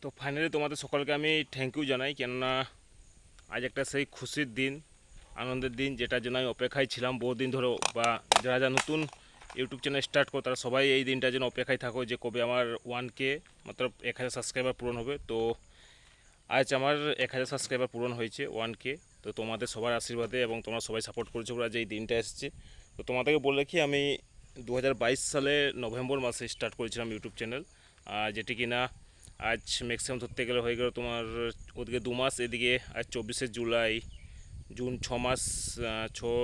তো ফাইনালি তোমাদের সকলকে আমি থ্যাংক ইউ জানাই, কেননা আজ একটা সেই খুশির দিন, আনন্দের দিন, যেটার জন্য আমি অপেক্ষায় ছিলাম বহুদিন ধরে। বা যারা যারা নতুন ইউটিউব চ্যানেল স্টার্ট করো তারা সবাই এই দিনটার জন্য অপেক্ষায় থাকো যে কবে আমার 1K মতলব 1000 সাবস্ক্রাইবার পূরণ হবে। তো আজ আমার 1000 সাবস্ক্রাইবার পূরণ হয়েছে, 1K। তো তোমাদের সবার আশীর্বাদে এবং তোমরা সবাই সাপোর্ট করেছো বলে আজ এই দিনটা এসেছে। তো তোমাদেরকে বলে রাখি, আমি 2022 সালে নভেম্বর মাসে স্টার্ট করেছিলাম ইউটিউব চ্যানেল, যেটি কিনা আজ ম্যাক্সিমাম ধরতে গেলে হয়ে গেল তোমার ওদিকে 2 মাস, এদিকে আজ 24শে জুলাই, জুন 6 মাস, 6,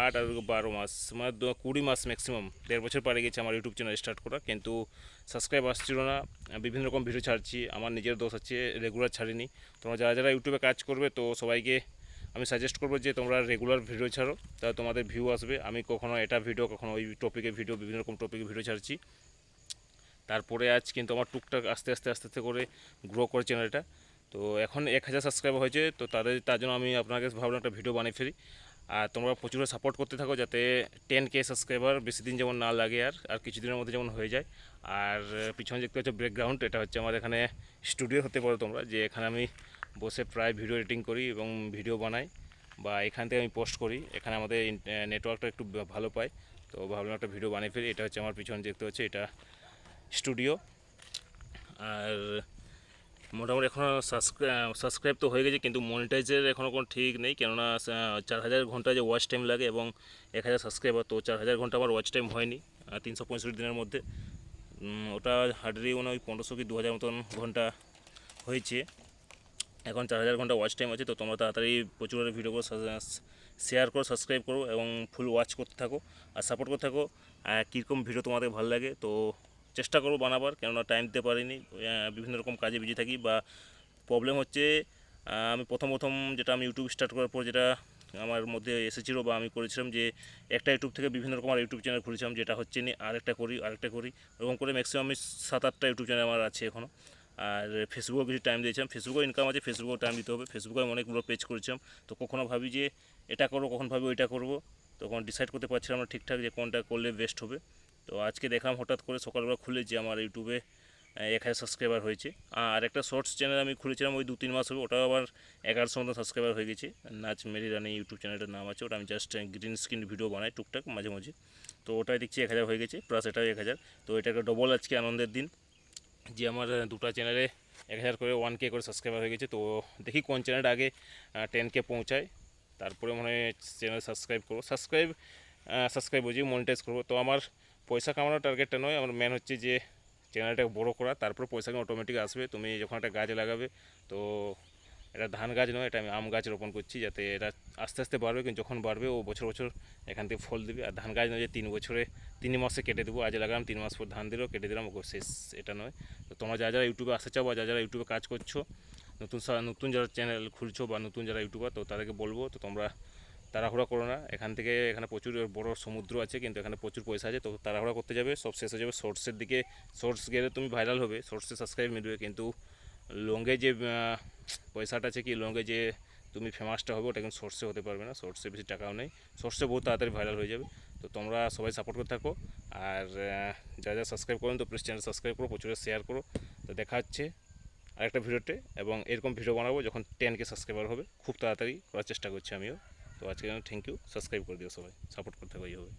8 আর 12 মাস, মানে 20 মাস, ম্যাক্সিমাম 1.5 বছর পারে গেছে আমার ইউটিউব চ্যানেল স্টার্ট করা। কিন্তু সাবস্ক্রাইব আসছিল না, বিভিন্ন রকম ভিডিও ছাড়ছি, আমার নিজের দোষ আছে, রেগুলার ছাড়িনি। তোমরা যারা যারা ইউটিউবে কাজ করবে তো সবাইকে আমি সাজেস্ট করবো যে তোমরা রেগুলার ভিডিও ছাড়ো, তাহলে তোমাদের ভিউ আসবে। আমি কখনো এটা ভিডিও, কখনো ওই টপিকের ভিডিও, বিভিন্ন রকম টপিকের ভিডিও ছাড়ছি। তারপরে আজ কিন্তু আমার টুকটাক আস্তে আস্তে আস্তে আস্তে করে গ্রো করে চ্যানেলটা। তো এখন 1000 সাবস্ক্রাইবার হয়েছে, তো তার জন্য আমি আপনাকে ভাবলাম একটা ভিডিও বানিয়ে ফেলি। আর তোমরা প্রচুর সাপোর্ট করতে থাকো যাতে 10K সাবস্ক্রাইবার বেশি দিন যেমন না লাগে, আর কিছুদিনের মধ্যে যেমন হয়ে যায়। আর পিছনে দেখতে হচ্ছে ব্যাকগ্রাউন্ড, এটা হচ্ছে আমার এখানে স্টুডিও হতে পারো তোমরা, যে এখানে আমি বসে প্রায় ভিডিও এডিটিং করি এবং ভিডিও বানাই, বা এখান থেকে আমি পোস্ট করি। এখানে আমাদের নেটওয়ার্কটা একটু ভালো পাই, তো ভাবলাম একটা ভিডিও বানিয়ে ফেলি। এটা হচ্ছে আমার পিছনে দেখতে হচ্ছে, এটা স্টুডিও। আর মোটামুটি এখনও সাবস্ক্রাইব তো হয়ে গেছে, কিন্তু মনিটাইজের এখনও কোনো ঠিক নেই, কেননা 4000 ঘন্টা যে ওয়াচ টাইম লাগে এবং 1000 সাবস্ক্রাইবার, তো 4000 ঘন্টা আমার ওয়াচ টাইম হয়নি 365 দিনের মধ্যে। ওটা হার্ডলি মনে হয় 1500 কি 2000 মতন ঘন্টা হয়েছে। এখন 4000 ঘন্টা ওয়াচ টাইম আছে। তো তোমরা তাড়াতাড়ি প্রচুর ভিডিওগুলো শেয়ার করো, সাবস্ক্রাইব করো এবং ফুল ওয়াচ করতে থাকো আর সাপোর্ট করতে থাকো। কীরকম ভিডিও তোমাদের ভালো লাগে তো চেষ্টা করবো বানাবার, কেননা টাইম দিতে পারিনি, বিভিন্ন রকম কাজে বিজি থাকি। বা প্রবলেম হচ্ছে, আমি প্রথম যেটা আমি ইউটিউব স্টার্ট করার পর যেটা আমার মধ্যে এসেছিলো বা আমি করেছিলাম, যে একটা ইউটিউব থেকে বিভিন্ন রকম আর ইউটিউব চ্যানেল খুলেছিলাম, যেটা হচ্ছে নি আরেকটা করি এরকম করে ম্যাক্সিমাম আমি 7-8টা ইউটিউব চ্যানেল আমার আছে এখনও। আর ফেসবুকেও কিছু টাইম দিয়েছিলাম, ফেসবুকেও ইনকাম আছে, ফেসবুকেও টাইম দিতে হবে। ফেসবুকে আমি অনেকগুলো পেজ করেছিলাম, তো কখনো ভাবি যে এটা করবো, কখন ভাবি ওইটা করবো, তখন ডিসাইড করতে পারছিলাম না ঠিকঠাক যে কোনটা করলে বেস্ট হবে। তো আজকে দেখলাম হঠাৎ করে সকালবেলা খুলে যে আমার ইউটিউবে 1000 সাবস্ক্রাইবার হয়েছে। আর একটা শর্টস চ্যানেল আমি খুলেছিলাম ওই 2-3 মাস হবে, ওটাও আবার 1100 মতো সাবস্ক্রাইবার হয়ে গেছে। নাচ মেরি রানি ইউটিউব চ্যানেলটার নাম আছে, ওটা আমি জাস্ট গ্রিন স্ক্রিন ভিডিও বানাই টুকটাক মাঝে মাঝে। তো ওটাই দেখছি 1000 হয়ে গেছে, প্লাস এটাও 1000। তো এটা একটা ডবল আজকে আনন্দের দিন যে আমার দুটো চ্যানেলে 1000 করে 1K করে সাবস্ক্রাইবার হয়ে গেছে। তো দেখি কোন চ্যানেলটা আগে 10K পৌঁছায়, তারপরে মনে হয় চ্যানেল সাবস্ক্রাইব করবো। সাবস্ক্রাইব বুঝি মনিটাইজ করবো। তো আমার পয়সা কামানোর টার্গেটটা নয়, আমার মেন হচ্ছে যে চ্যানেলটাকে বড়ো করা, তারপর পয়সা অটোমেটিক আসবে। তুমি যখন একটা গাছ লাগাবে, তো এটা ধান গাছ নয়, এটা আমি আম গাছ রোপণ করছি, যাতে এটা আস্তে আস্তে বাড়বে, কিন্তু যখন বাড়বে ও বছর বছর এখান থেকে ফল দেবে। আর ধান গাছ নয় যে 3 মাসে কেটে দেবো, আজ লাগালাম 3 মাস পর ধান দিলেও কেটে দিলাম ওকে শেষ, এটা নয়। তো তোমরা যারা যারা ইউটিউবে আসতে চাও বা যারা যারা ইউটিউবে কাজ করছো, নতুন যারা চ্যানেল খুলছো বা নতুন যারা ইউটিউবার, তো তাদেরকে বলবো তো তোমরা তাড়াহুড়া করো না। এখানে প্রচুর বড় সমুদ্র আছে, কিন্তু এখানে প্রচুর পয়সা আছে। তো তাড়াহুড়া করতে যাবে, সব শেষ হয়ে যাবে শর্টসের দিকে। শর্টস গেলে তুমি ভাইরাল হবে, শর্টসে সাবস্ক্রাইব মিলবে, কিন্তু লংয়ে যে পয়সাটা আছে, কি লংয়ে যে তুমি ফেমাসটা হবে, ওটা কিন্তু শর্টসে হতে পারবে না। শর্টসে বেশি টাকাও নেই, শর্টসে বহুত তাড়াতাড়ি ভাইরাল হয়ে যাবে। তো তোমরা সবাই সাপোর্ট করতে থাকো। আর যারা যারা সাবস্ক্রাইব করেন তো প্লিজ চ্যানেল সাবস্ক্রাইব করো, প্রচুর শেয়ার করো। তো দেখা হচ্ছে আরেকটা ভিডিওতে, এবং এরকম ভিডিও বানাবো যখন 10K সাবস্ক্রাইবার হবে, খুব তাড়াতাড়ি করার চেষ্টা করছি আমিও। তো আজকে থ্যাংক ইউ, সাবস্ক্রাইব করে দিও, সবাই সাপোর্ট করতে থাকো এইভাবে।